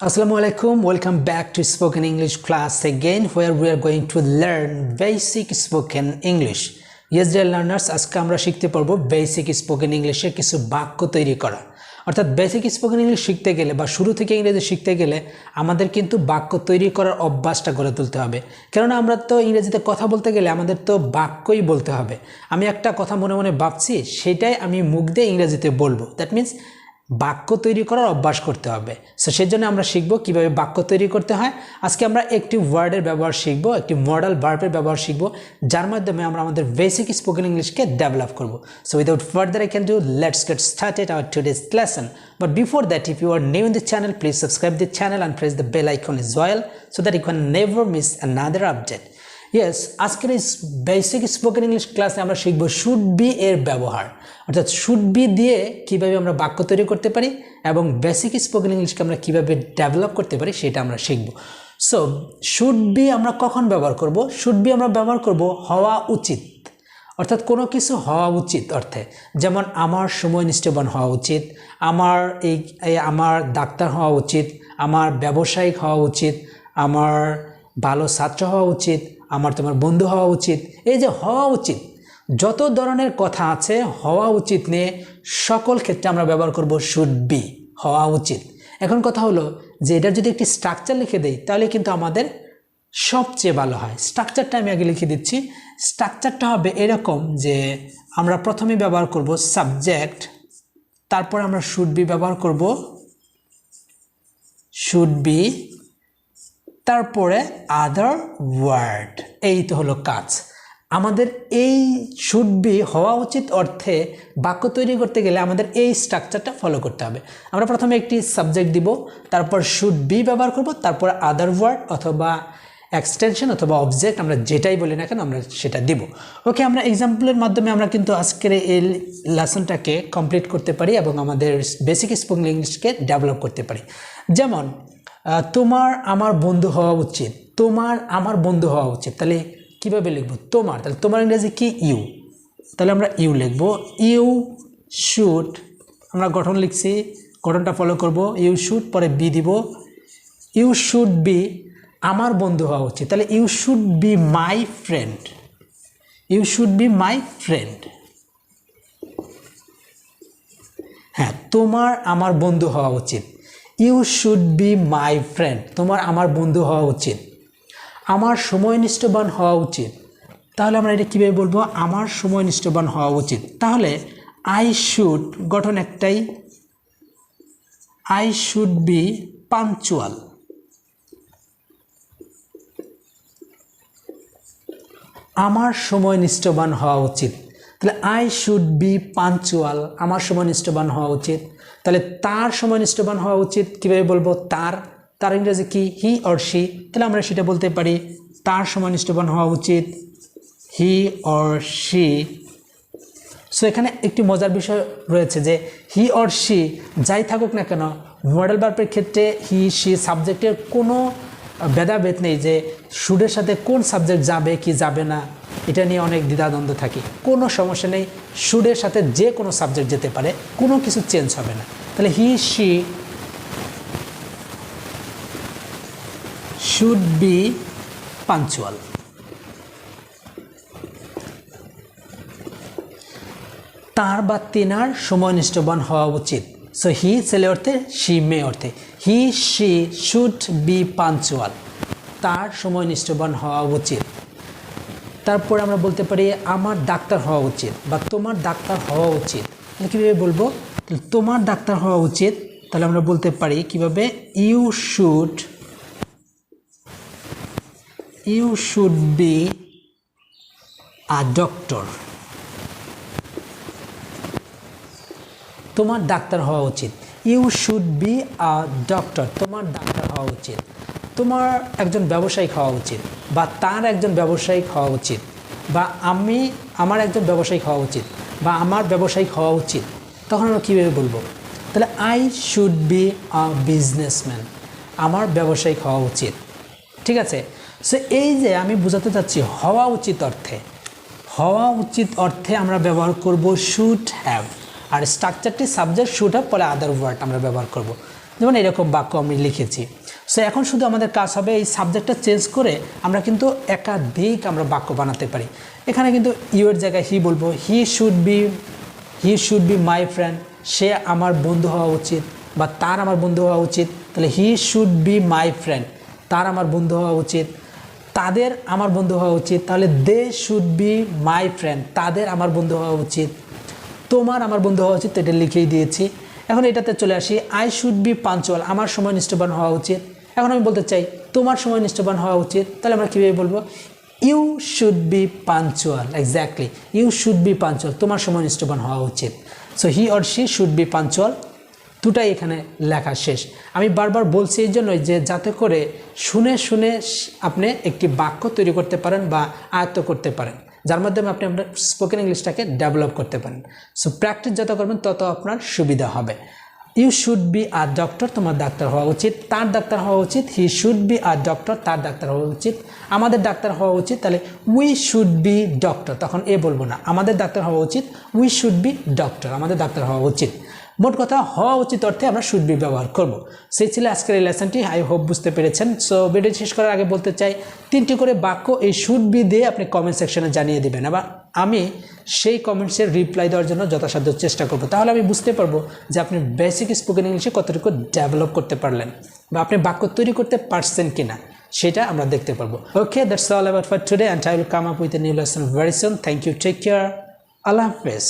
Assalamu alaikum. Welcome back to Spoken English class again, where we are going to learn basic spoken English. Yes, dear learners, আজকে আমরা শিখতে পারবো basic spoken ইংলিশে কিছু বাক্য তৈরি করা। অর্থাৎ বেসিক স্পোকেন ইংলিশ শিখতে গেলে বা শুরু থেকে ইংরেজি শিখতে গেলে আমাদের কিন্তু বাক্য তৈরি করার অভ্যাসটা গড়ে তুলতে হবে। কেননা আমরা তো ইংরেজিতে কথা বলতে গেলে আমাদের তো বাক্যই বলতে হবে। আমি একটা কথা মনে মনে ভাবছি, সেটাই আমি মুখ দিয়ে ইংরেজিতে বলবো। দ্যাট মিন্স বাক্য তৈরি করার অভ্যাস করতে হবে। সো সেজন্য আমরা শিখব কিভাবে বাক্য তৈরি করতে হয়। আজকে আমরা একটি ওয়ার্ডের ব্যবহার শিখব, একটি মডাল ভার্বের ব্যবহার শিখব, যার মাধ্যমে আমরা আমাদের বেসিক স্পোকেন ইংলিশকে ডেভেলপ করব। So without further I can do, let's get started our today's lesson. But before that, if you are new in the channel, please subscribe the channel and press the bell icon as well so that you can never miss another update. Yes, আজকের এই basic spoken English ক্লাসে আমরা শিখব should be এর ব্যবহার। অর্থাৎ should be দিয়ে কিভাবে আমরা বাক্য তৈরি করতে পারি এবং বেসিক স্পোকেন ইংলিশকে আমরা কিভাবে ডেভেলপ করতে পারি সেটা আমরা শিখব। সো শুড বি আমরা কখন ব্যবহার করব? শুড বি আমরা ব্যবহার করব হওয়া উচিত, অর্থাৎ কোনো কিছু হওয়া উচিত অর্থে। যেমন আমার সময় নিষ্ঠবান হওয়া উচিত, আমার ডাক্তার হওয়া উচিত, আমার ব্যবসায়িক হওয়া উচিত, আমার ভালো ছাত্র হওয়া উচিত, আমার তোমার বন্ধু হওয়া উচিত। এই যে হওয়া উচিত, যত ধরনের কথা আছে হওয়া উচিত নিয়ে সকল ক্ষেত্রে আমরা ব্যবহার করব শুড বি, হওয়া উচিত। এখন কথা হলো যে এটার যদি একটি স্ট্রাকচার লিখে দেই তাহলে কিন্তু আমাদের সবচেয়ে ভালো হয়। স্ট্রাকচারটা আমি আগে লিখে দিচ্ছি। স্ট্রাকচারটা হবে এরকম যে আমরা প্রথমে ব্যবহার করব সাবজেক্ট, তারপর আমরা শুড বি ব্যবহার করব, শুড বি, তারপরে আদার ওয়ার্ড। এই তো হলো কাজ আমাদের। এই শুড বি হওয়া উচিত অর্থে বাক্য তৈরি করতে গেলে আমাদের এই স্ট্রাকচারটা ফলো করতে হবে। আমরা প্রথমে একটি সাবজেক্ট দিব, তারপর শুড বি ব্যবহার করব, তারপর আদার ওয়ার্ড অথবা এক্সটেনশন অথবা অবজেক্ট, আমরা যেটাই বলি না কেন আমরা সেটা দিব। ওকে, আমরা এক্সাম্পলের মাধ্যমে আমরা কিন্তু আজকের এই লেসনটাকে কমপ্লিট করতে পারি এবং আমাদের বেসিক স্পোকেন ইংলিশকে ডেভেলপ করতে পারি। যেমন তোমার আমার বন্ধু হওয়া উচিত, তোমার আমার বন্ধু হওয়া উচিত। তাহলে কীভাবে লিখবো? তোমার, তাহলে তোমার ইংরেজি কি? ইউ। তাহলে আমরা ইউ লিখবো। ইউ শুড, আমরা গঠন লিখছি, গঠনটা ফলো করব। ইউ শুড, পরে বি দিব। ইউ শুড বি আমার বন্ধু হওয়া উচিত। তাহলে you should be my friend, you should be my friend. হ্যাঁ, তোমার আমার বন্ধু হওয়া উচিত। You should be my friend, তোমার আমার বন্ধু হওয়া উচিত। আমার সময় নিষ্ঠবান হওয়া উচিত। তাহলে আমরা এটা কীভাবে বলবো? আমার সময় নিষ্ঠবান হওয়া উচিত। তাহলে আই শুড, গঠন একটাই, আই শুড বি পাঞ্চুয়াল। আমার সময় নিষ্ঠবান হওয়া উচিত। তাহলে আই শুড বি পাঞ্চুয়াল, আমার সময় নিষ্ঠবান হওয়া উচিত। তাহলে তার সময় নিষ্ঠবান হওয়া উচিত কীভাবে বলবো? তার, তার ইংরেজি কি? হি অর শি। তাহলে আমরা সেটা বলতে পারি তার সময় নিষ্ঠবান হওয়া উচিত, হি অর শি। সো এখানে একটি মজার বিষয় রয়েছে যে হি অর শি যাই থাকুক না কেন, মডেল ভার্বের ক্ষেত্রে হি শি সাবজেক্টের কোনো ভেদাভেদ নেই যে শুডের সাথে কোন সাবজেক্ট যাবে কি যাবে না, এটা নিয়ে অনেক দ্বিধাদ্বন্দ্ব থাকে। কোনো সমস্যা নেই, শুডের সাথে যে কোনো সাবজেক্ট যেতে পারে, কোনো কিছু চেঞ্জ হবে না। তাহলে he she should be punctual. তার বা তিনার সময় নিষ্ঠবান হওয়া উচিত। সো হি ছেলে অর্থে, শি মেয়ে অর্থে। He she should be punctual, তার সময় নিষ্ঠবান হওয়া উচিত। তারপরে আমরা বলতে পারি আমার ডাক্তার হওয়া উচিত বা তোমার ডাক্তার হওয়া উচিত। কীভাবে বলবো? তোমার ডাক্তার হওয়া উচিত। তাহলে আমরা বলতে পারি কিভাবে? You should be a doctor. তোমার ডাক্তার হওয়া উচিত। You should be a doctor, তোমার ডাক্তার হওয়া উচিত। তোমার একজন ব্যবসায়িক হওয়া উচিত বা তার একজন ব্যবসায়িক হওয়া উচিত, বা আমার একজন ব্যবসায়িক হওয়া উচিত বা আমার ব্যবসায়িক হওয়া উচিত। তখন আমরা কীভাবে বলবো? তাহলে I should be a businessman, আমার ব্যবসায়িক হওয়া উচিত। ঠিক আছে? সো এই যে আমি বোঝাতে চাচ্ছি হওয়া উচিত অর্থে, হওয়া উচিত অর্থে আমরা ব্যবহার করব শুড হ্যাভ। আর স্ট্রাকচারটি সাবজেক্ট শুড হ্যাভ, পরে আদার ওয়ার্ড আমরা ব্যবহার করব। যেমন এরকম বাক্য আমি লিখেছি। সো এখন শুধু আমাদের কাজ হবে এই সাবজেক্টটা চেঞ্জ করে আমরা কিন্তু একাধিক আমরা বাক্য বানাতে পারি। এখানে কিন্তু ইউ এর জায়গায় হি বলবো, he should be my friend, সে আমার বন্ধু হওয়া উচিত, বা তার আমার বন্ধু হওয়া উচিত। তাহলে হি শুড বি মাই ফ্রেন্ড, তার আমার বন্ধু হওয়া উচিত। তাদের আমার বন্ধু হওয়া উচিত, তাহলে they should be my friend, তাদের আমার বন্ধু হওয়া উচিত। তোমার আমার বন্ধু হওয়া উচিত, এটা লিখেই দিয়েছি। এখন এটাতে চলে আসি, আই শুড বি পাঞ্চুয়াল, আমার সময় নিষ্ঠাবান হওয়া উচিত। এখন আমি বলতে চাই তোমার সময় নিষ্ঠাবান হওয়া উচিত, তাহলে আমরা কীভাবে বলবো, you should be punctual, exactly you should be punctual, তোমার সময় নিষ্ঠাবান হওয়া উচিত। So he or she should be punctual, দুটাই এখানে লেখা শেষ। আমি বারবার বলছি এই জন্যই যে যাতে করে শুনে শুনে আপনি একটি বাক্য তৈরি করতে পারেন বা আয়ত্ত করতে পারেন, যার মাধ্যমে আপনি আপনার স্পোকেন ইংলিশটাকে ডেভেলপ করতে পারেন। সো প্র্যাকটিস যত করবেন তত আপনার সুবিধা হবে। You should be a doctor, তোমার ডাক্তার হওয়া উচিত। তার ডাক্তার হওয়া উচিত, he should be a doctor, তার ডাক্তার হওয়া উচিত। আমাদের ডাক্তার হওয়া উচিত, তাহলে উই শুড বি ডক্টর, তখন এ বলবো না, আমাদের ডাক্তার হওয়া উচিত, উই শুড বি ডক্টর, আমাদের ডাক্তার হওয়া উচিত। মোট কথা হওয়া উচিত অর্থে আমরা শুড বি ব্যবহার করব। সেই ছিল আজকের এই লেসনটি, আই হোপ বুঝতে পেরেছেন। সো ভিডিও শেষ করার আগে বলতে চাই 3টি করে বাক্য এই শুড বি দিয়ে আপনি কমেন্ট সেকশনে জানিয়ে দেবেন, আবার আমি সেই কমেন্টসের রিপ্লাই দেওয়ার জন্য যথাসাধ্য চেষ্টা করব। তাহলে আমি বুঝতে পারবো যে আপনি বেসিক স্পোকেন ইংলিশে কতটুকু ডেভেলপ করতে পারলেন বা আপনি বাক্য তৈরি করতে পারছেন কিনা সেটা আমরা দেখতে পারবো। Okay, that's all about for today, and I will come up with a new lesson very soon. Thank you, take care, আল্লাহ হাফেজ।